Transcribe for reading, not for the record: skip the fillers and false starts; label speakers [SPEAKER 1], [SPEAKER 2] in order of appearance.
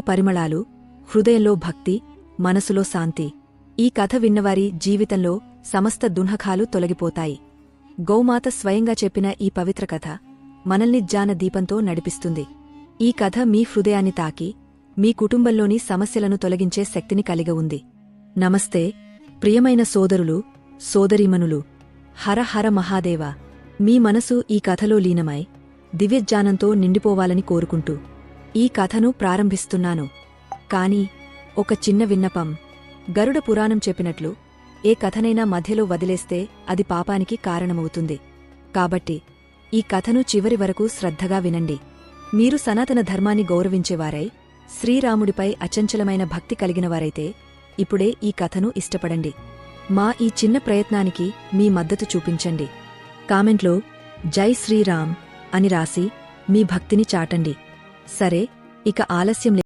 [SPEAKER 1] పరిమళాలు, హృదయంలో భక్తి, మనసులో శాంతి. ఈ కథ విన్నవారి జీవితంలో సమస్త దుఃఖాలు తొలగిపోతాయి. గోమాత స్వయంగా చెప్పిన ఈ పవిత్ర కథ మనల్ని జ్ఞాన దీపంతో నడిపిస్తుంది. ఈ కథ మీ హృదయాన్ని తాకి మీ కుటుంబంలోని సమస్యలను తొలగించే శక్తిని కలిగి ఉంది. నమస్తే ప్రియమైన సోదరులు, సోదరీమణులు. హర హర మహాదేవ. మీ మనసు ఈ కథలో లీనమై దివ్యజ్ఞానంతో నిండిపోవాలని కోరుకుంటూ ఈ కథను ప్రారంభిస్తున్నాను. కాని ఒక చిన్న విన్నపం. గరుడ పురాణం చెప్పినట్లు ఏ కథనైనా మధ్యలో వదిలేస్తే అది పాపానికి కారణమవుతుంది. కాబట్టి ఈ కథను చివరి వరకు శ్రద్ధగా వినండి. మీరు సనాతన ధర్మాన్ని గౌరవించేవారై శ్రీరాముడిపై అచంచలమైన భక్తి కలిగినవారైతే ఇప్పుడే ఈ కథను ఇష్టపడండి. మా ఈ చిన్న ప్రయత్నానికి మీ మద్దతు చూపించండి. కామెంట్లో జై శ్రీరామ్ అని రాసి మీ భక్తిని చాటండి. సరే, ఇక ఆలస్యం